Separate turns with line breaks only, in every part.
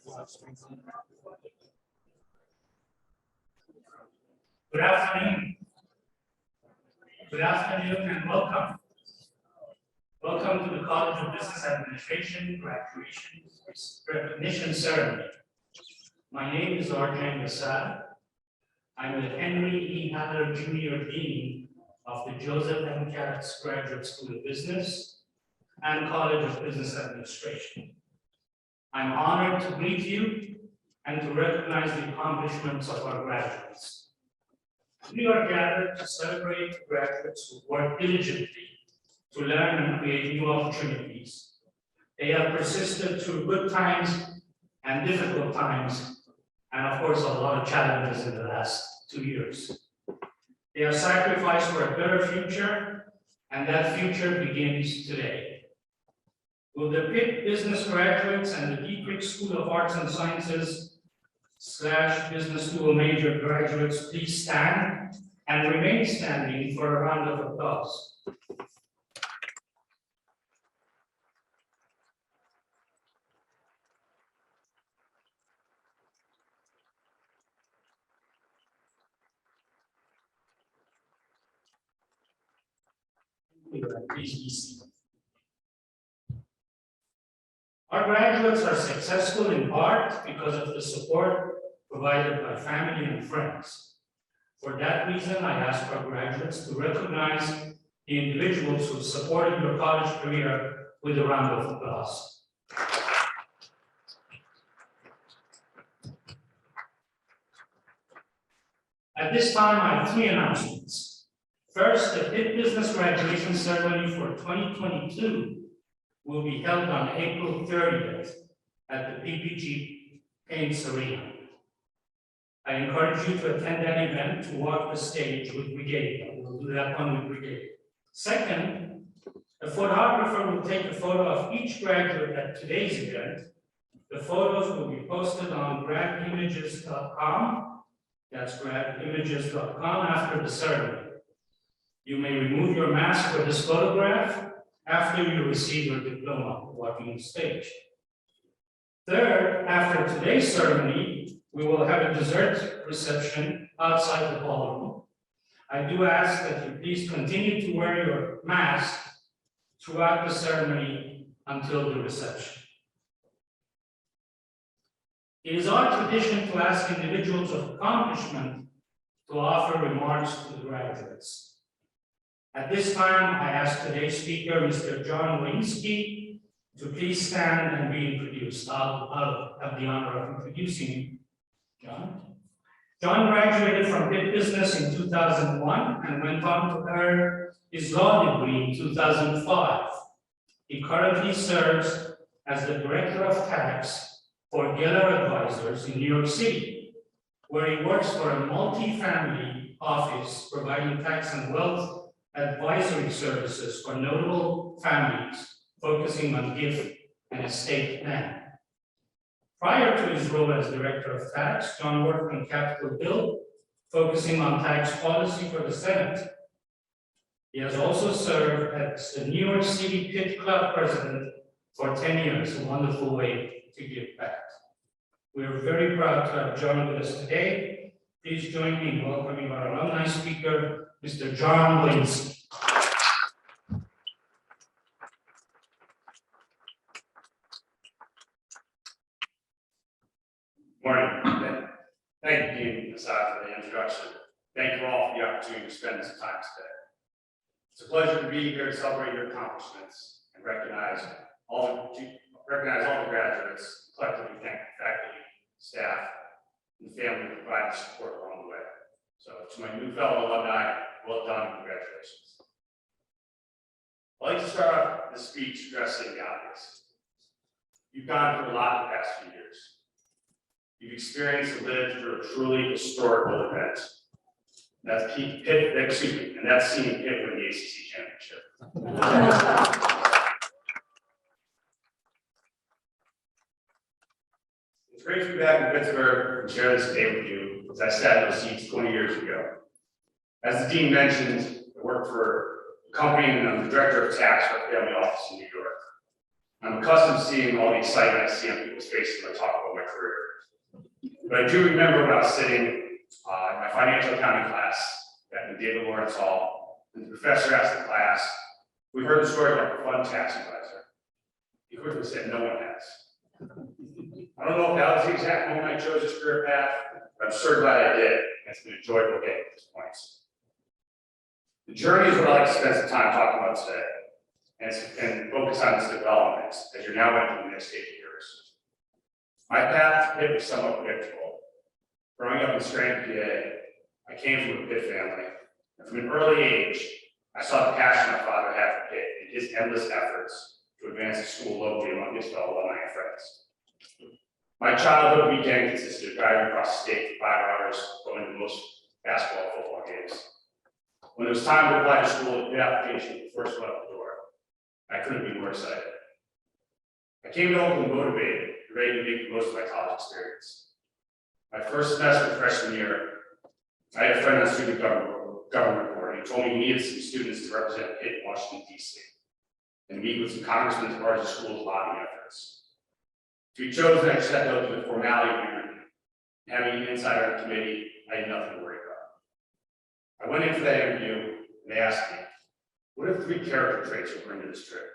Good afternoon. Good afternoon and welcome. Welcome to the College of Business Administration Graduation Recognition Ceremony. My name is Arjan Yasad. I'm the Henry E. Haller Jr. Dean of the Joseph M. Katz Graduate School of Business and College of Business Administration. I'm honored to greet you and to recognize the accomplishments of our graduates. We are gathered to celebrate graduates who work diligently to learn and create new opportunities. They have persisted through good times and difficult times, and of course, a lot of challenges in the last 2 years. They have sacrificed for a better future, and that future begins today. Will the Pitt Business graduates and the Dietrich School of Arts and Sciences / Business School major graduates please stand and remain standing for a round of applause. Please be seated. Our graduates are successful in part because of the support provided by family and friends. For that reason, I ask our graduates to recognize the individuals who supported your college career with a round of applause. At this time, I have 3 announcements. First, the Pitt Business graduation ceremony for 2022 will be held on April 30th at the PPG Paints Arena. I encourage you to attend that event to walk the stage with regalia. We'll do that one with regalia. Second, a photographer will take a photo of each graduate at today's event. The photos will be posted on grabimages.com. That's grabimages.com after the ceremony. You may remove your mask for this photograph after you receive your diploma walking the stage. Third, after today's ceremony, we will have a dessert reception outside the ballroom. I do ask that you please continue to wear your mask throughout the ceremony until the reception. It is our tradition to ask individuals of accomplishment to offer remarks to the graduates. At this time, I ask today's speaker, Mr. John Winsky, to please stand and be introduced. I'll have the honor of introducing him. John? John graduated from Pitt Business in 2001 and went on to earn his law degree in 2005. He currently serves as the Director of Tax for Geller Advisors in New York City, where he works for a multi-family office providing tax and wealth advisory services for notable families, focusing on gift and estate planning. Prior to his role as Director of Tax, John worked on Capitol Hill, focusing on tax policy for the Senate. He has also served as the New York City Pitt Club President for 10 years, a wonderful way to give back. We are very proud to have John with us today. Please join me in welcoming our alumni speaker, Mr. John Winsky.
Morning. Thank you, Dean Assad, for the introduction. Thank you all for the opportunity to spend this time today. It's a pleasure to be here to celebrate your accomplishments and recognize all the graduates, collectively thank the faculty, staff, and the family who provide the support along the way. So to my new fellow alumni, well done and congratulations. I'd like to start off this speech addressing the obvious. You've gone through a lot in the past few years. You've experienced and lived through a truly historical event. That's Pitt, and that's seeing Pitt win the ACC championship. It's great to be back in Pittsburgh and share this day with you, as I sat in those seats 20 years ago. As the dean mentioned, I work for a company and I'm the Director of Tax for a family office in New York. I'm accustomed to seeing all the excitement I see on people's faces when I talk about my career. But I do remember when I was sitting in my financial accounting class back in David Lawrence Hall, and the professor asked the class, "We heard the story about the fund tax advisor." He quickly said, "No one has." I don't know if that was the exact moment I chose this career path, but I'm sure glad I did, and it's been enjoyable getting to this point. The journey is what I like to spend some time talking about today, and focus on its development as you're now entering the next stage of yours. My path to Pitt was somewhat predictable. Growing up in Scranton, PA, I came from a Pitt family, and from an early age, I saw the passion my father had for Pitt and his endless efforts to advance the school locally among his fellow alumni and friends. My childhood weekend consisted of driving across the state for 5 hours, going to most basketball and football games. When it was time to apply to school, the application was the first one out the door. I couldn't be more excited. I came to Oakland motivated, ready to make the most of my college experience. My first semester freshman year, I had a friend on student government board, and he told me he needed some students to represent Pitt in Washington, D.C., and meet with some congressmen as part of the school's lobbying efforts. To be chosen, I stepped up to the formality of the interview. Having an insider on the committee, I had nothing to worry about. I went in for that interview, and they asked me, "What are 3 character traits you'll bring to this trip?"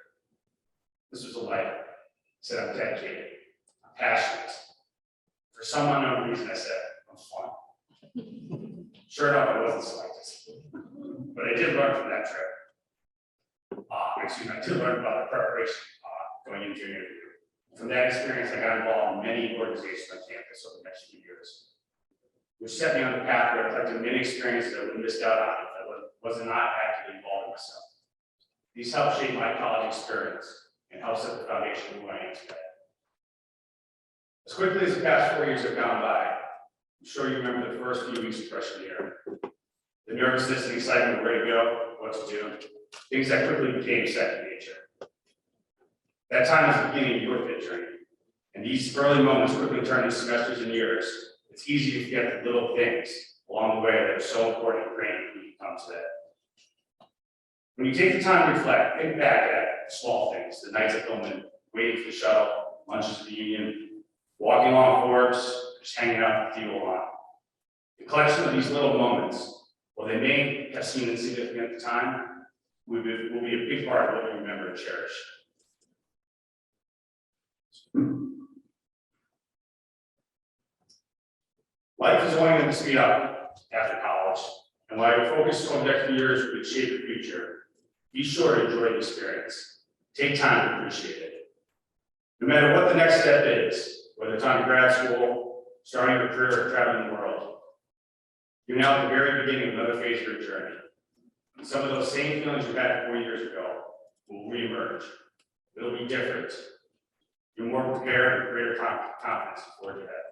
This was a light. I said, "I'm dedicated. I'm passionate." For some unknown reason, I said, "I'm fun." Sure enough, I wasn't selected. But I did learn from that trip. I did learn about the preparation going into an interview. From that experience, I got involved in many organizations on campus over the next few years, which set me on the path where I collected many experiences I would have missed out on if I was not actively involved in myself. These helped shape my college experience and help set the foundation of who I am today. As quickly as the past 4 years have gone by, I'm sure you remember the first few weeks of freshman year. The nervousness and excitement of where to go, what to do, things that quickly became second nature. That time was the beginning of your Pitt journey, and these early moments quickly turned into semesters and years. It's easy to forget the little things along the way that are so important and great who you become today. When you take the time to reflect, think back at the small things, the nights at Hillman, waiting for the shuttle, lunches at the Union, walking along forks, just hanging out with the lawn. The collection of these little moments, while they may have seemed insignificant at the time, will be a big part of what we remember and cherish. Life is only going to speed up after college, and while your focus over the next few years will shape your future, be sure to enjoy the experience. Take time to appreciate it. No matter what the next step is, whether it's on grad school, starting your career, or traveling the world, you're now at the very beginning of another phase of your journey. And some of those same feelings you had 4 years ago will reemerge. It'll be different. You're more prepared with greater confidence to forge ahead.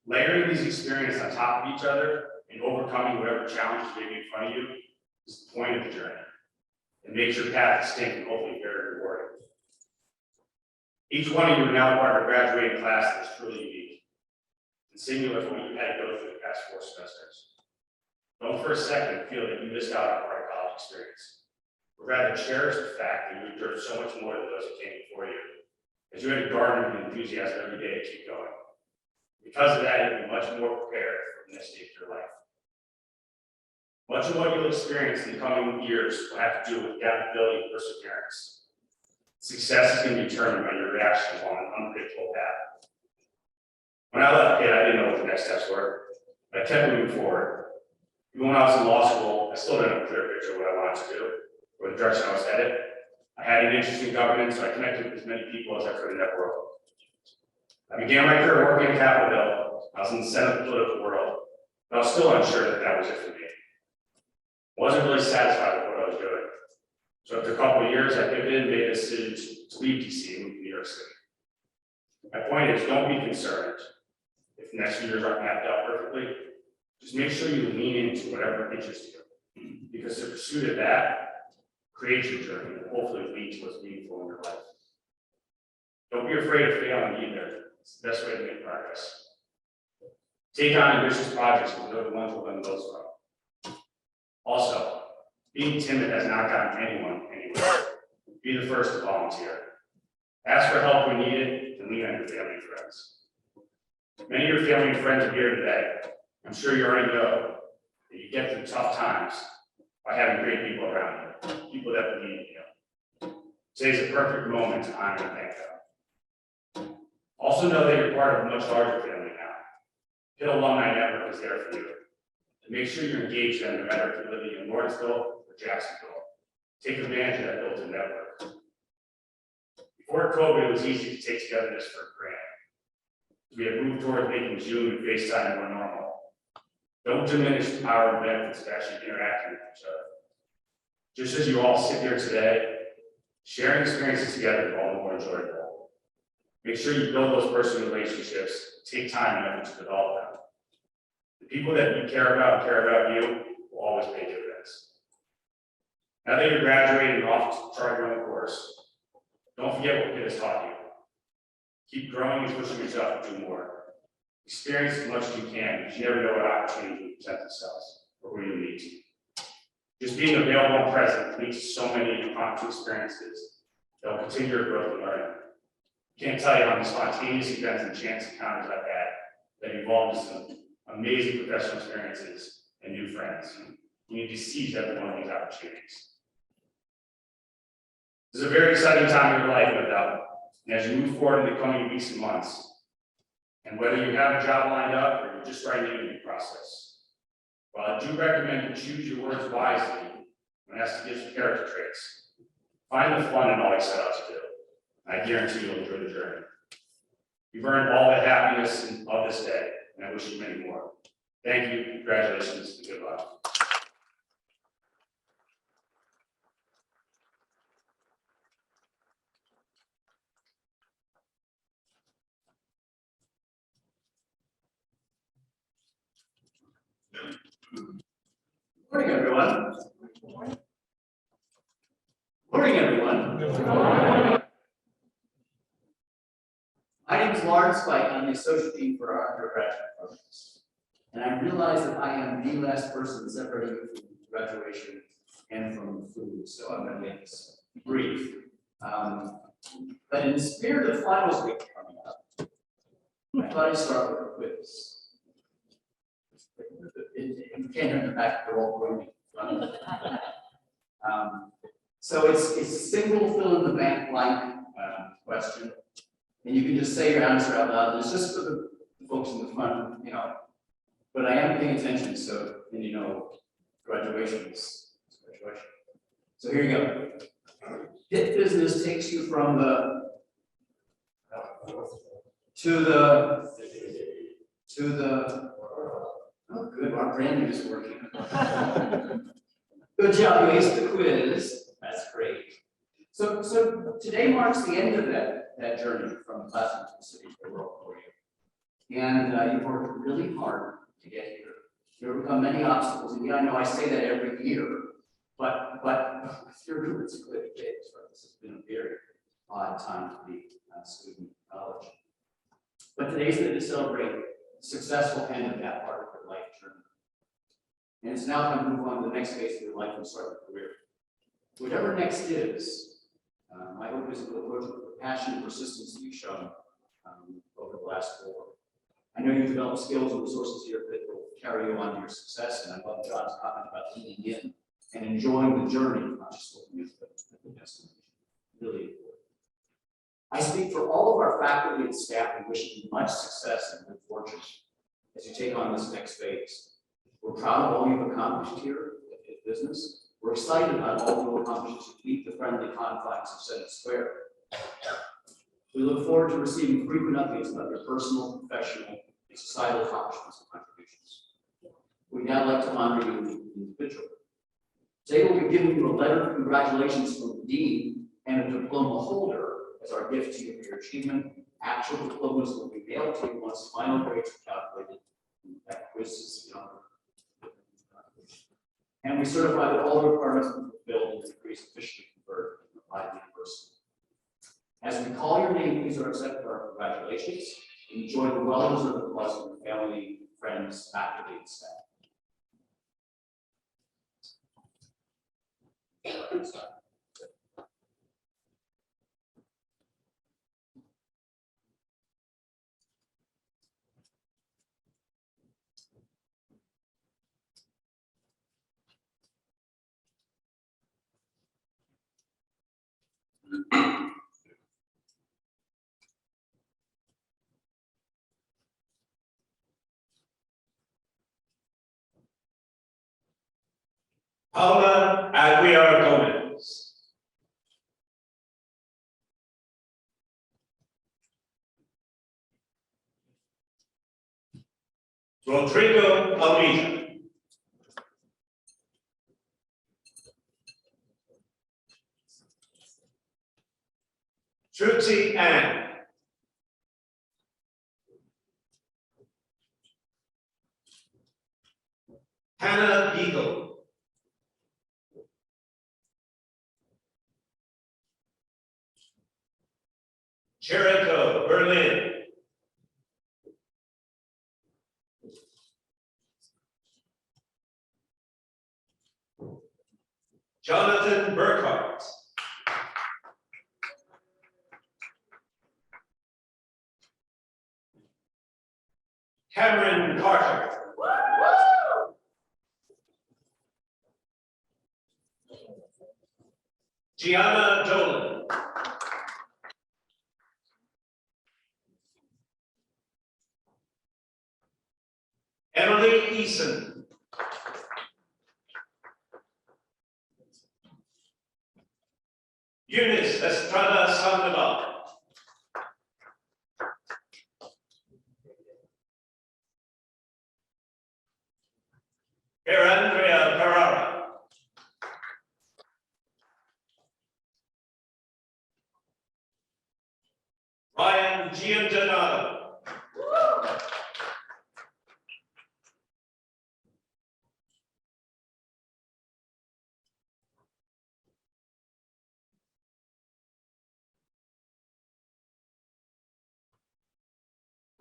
Layering these experiences on top of each other and overcoming whatever challenges may be in front of you is the point of the journey. It makes your path distinct and hopefully very rewarding. Each one of you are now part of a graduating class that's truly unique and singular for what you had to go through the past 4 semesters. Don't for a second feel that you missed out on part of college experience, but rather cherish the fact that you endured so much more than those who came before you, as you had to garner with enthusiasm every day to keep going. Because of that, you'll be much more prepared for the next stage of your life. Much of what you'll experience in the coming years will have to do with adaptability and perseverance. Success is going to be determined by your reaction along an unpredictable path. When I left Pitt, I didn't know what the next steps were, but I kept moving forward. Even when I was in law school, I still didn't have a clear picture of what I wanted to do or the direction I was headed. I had an interest in government, so I connected with as many people as I could in that world. I began my career working in Capitol Hill. I was in the center of the political world, but I was still unsure that that was it for me. I wasn't really satisfied with what I was doing. So after a couple of years, I pivoted and made a decision to leave DC and move to New York City. My point is, don't be concerned if the next few years aren't mapped out perfectly. Just make sure you lean into whatever interests you, because the pursuit of that creates your journey and hopefully lead to what's meaningful in your life. Don't be afraid of failing either. It's the best way to make progress. Take on ambitious projects because they're the ones we'll learn most from. Also, being timid has not gotten anyone anywhere. Be the first to volunteer. Ask for help when needed and lean on your family and friends. Many of your family and friends are here today. I'm sure you already know that you get through tough times by having great people around you, people that believe in you. Today's a perfect moment to honor and thank them. Also know that you're part of a much larger family now. Pitt Alumni Network is there for you. To make sure you're engaged in, no matter if you're living in Lawrenceville or Jacksonville. Take advantage of that built-in network. Before COVID, it was easy to take togetherness for granted. We have moved toward making Zoom and FaceTime more normal. Don't diminish the power and benefits of actually interacting with each other. Just as you all sit here today, sharing experiences together is all the more enjoyable. Make sure you build those personal relationships, take time and effort to develop them. The people that you care about and care about you will always pay dividends. Now that you're graduating and off to chart your own course, don't forget what Pitt has taught you. Keep growing and pushing yourself to do more. Experience as much as you can, because you never know what opportunities will present themselves or who you'll meet. Just being available and present leads to so many impromptu experiences that will continue your growth and learning. Can't tell you how many spontaneous events and chance encounters I've had that evolved into some amazing professional experiences and new friends. You need to seize every one of these opportunities. This is a very exciting time in your life, no doubt. And as you move forward in the coming weeks and months, and whether you have a job lined up or you're just starting the interview process, while I do recommend you choose your words wisely when asked to give some character traits, find the fun in all you set out to do. I guarantee you'll enjoy the journey. You've earned all the happiness of this day, and I wish you many more. Thank you, congratulations, and good luck.
Morning, everyone. Morning, everyone. My name is Lawrence White. I'm the Associate Dean for our undergraduate programs. And I realize that I am the last person separating you from graduation and from food, so I'm going to make this brief. But in the spirit of finals week coming up, I thought I'd start with a quiz. You can't hear in the back, they're all groaning. So it's a single fill in the blank question. And you can just say your answer out loud. It's just for the folks in the front, you know. But I am paying attention, so then you know graduation is graduation. So here you go. Pitt business takes you from the to the oh good, our branding is working. Good job, you aced the quiz. That's great. So today marks the end of that journey from the classroom to the city to the world for you. And you've worked really hard to get here. You've overcome many obstacles, and yeah, I know I say that every year, but you're doing it's a good day. This has been a very odd time to be a student in college. But today's the day to celebrate the successful end of that part of your life journey. And it's now time to move on to the next phase of your life and start your career. Whatever next is, my hope is that you'll approach with the passion and persistence that you've shown over the last 4. I know you've developed skills and resources here that will carry you on to your success, and I love John's comment about leaning in and enjoying the journey, not just looking at the destination. Really important. I speak for all of our faculty and staff and wish you much success and good fortune as you take on this next phase. We're proud of all you've accomplished here at business. We're excited about all you'll accomplish as you meet the friendly confines of Senate Square. We look forward to receiving frequent updates about your personal, professional, and societal accomplishments and contributions. We'd now like to honor you individually. Today we'll be giving you a letter of congratulations from the Dean and a diploma holder as our gift to you for your achievement. Actual diplomas will be mailed to you once final grades are calculated. That quiz is and we certify that all the requirements are fulfilled and the degrees officially conferred and applied to the university. As we call your name, please accept our congratulations. Enjoy the well-deserved applause from your family, friends, faculty, and staff.
Paula Aguirre Gomez. Rodrigo Almeida. Shruti Ann. Hannah Beagle. Jericho Berlin. Jonathan Burkhart. Cameron Carter. Gianna Dolan. Emily Eason. Eunice Estrada Sandoval. Andrea Ferrara. Ryan Giandonato.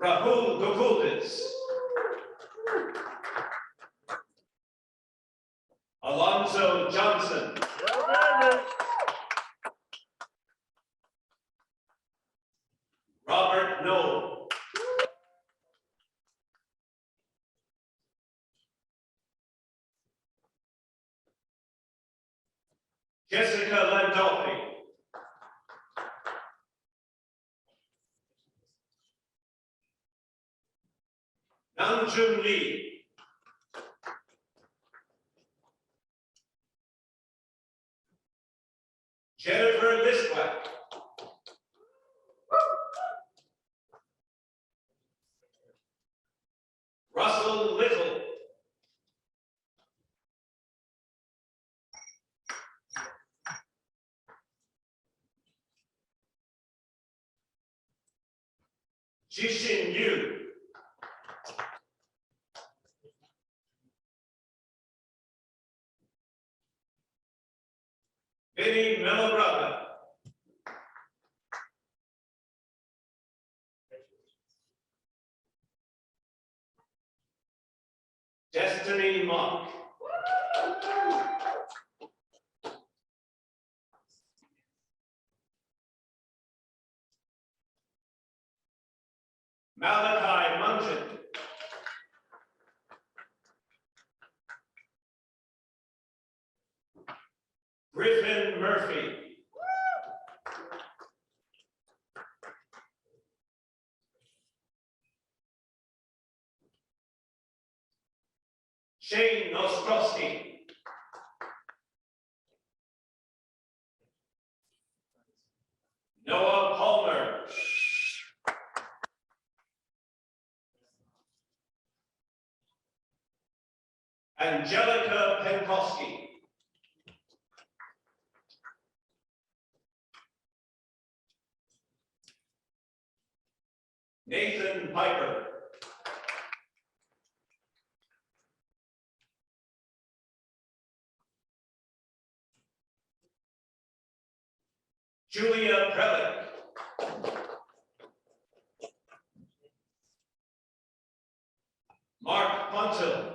Rahul Gokudis. Alonzo Johnson. Robert Noel. Jessica Landolfi. Namjoon Lee. Jennifer Lisblack. Russell Little. Jishin Yu. Vinny Melobrata. Destiny Mock. Malachi Munchen. Griffin Murphy. Shane Ostrowski. Noah Palmer. Angelica Penkowski. Nathan Piper. Julia Prelick. Mark Ponto.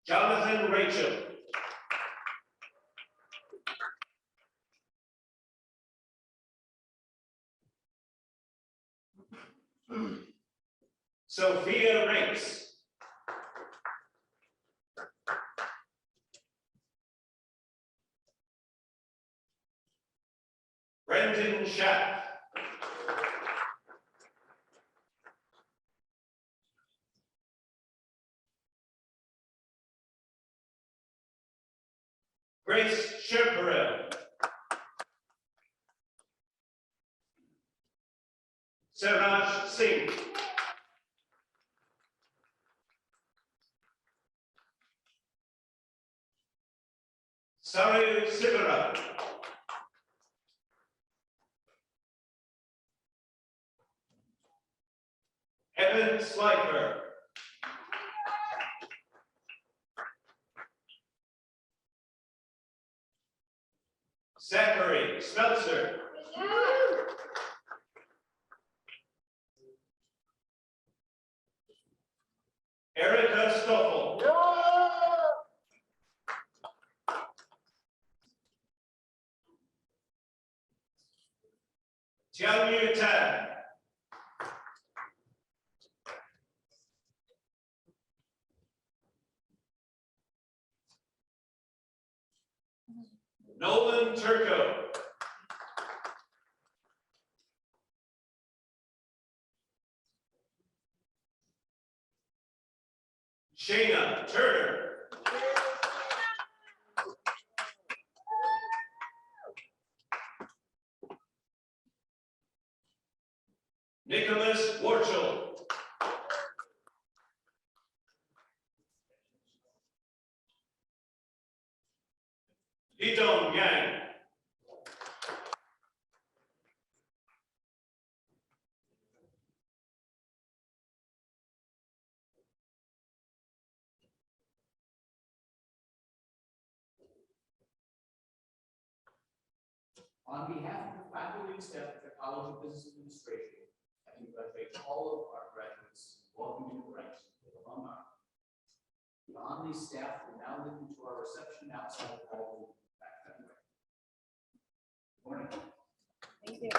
Jonathan Rachel. Sophia Race. Brendan Schaff. Grace Sherparel. Saraj Singh. Sari Sivara. Evan Slifer. Zachary Smeltzer. Erica Stoffel. Jianyu Tan. Nolan Turco. Shayna Turner. Nicholas Warchel. Lidong Yang.
On behalf of the faculty and staff of the College of Business Administration, I congratulate all of our graduates, welcome you to the ranks of the alumni. The Omni staff will now lead you to our reception outside the hall back that way. Good morning.
Thank you.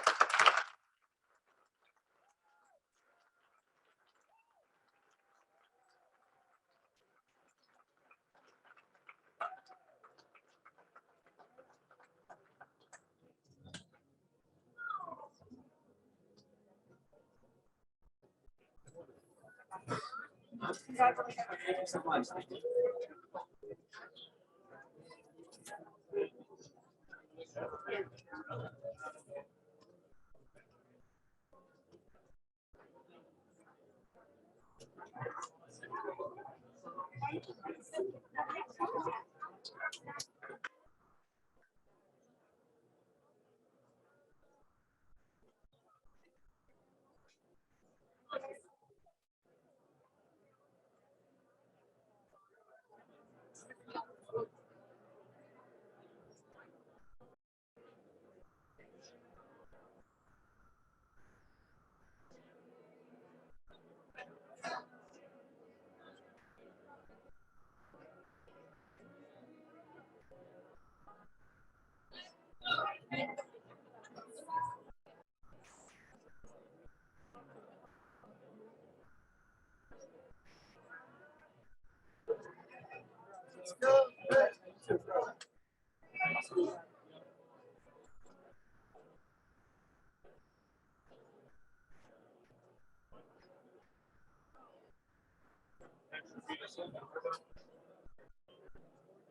Thank you so much.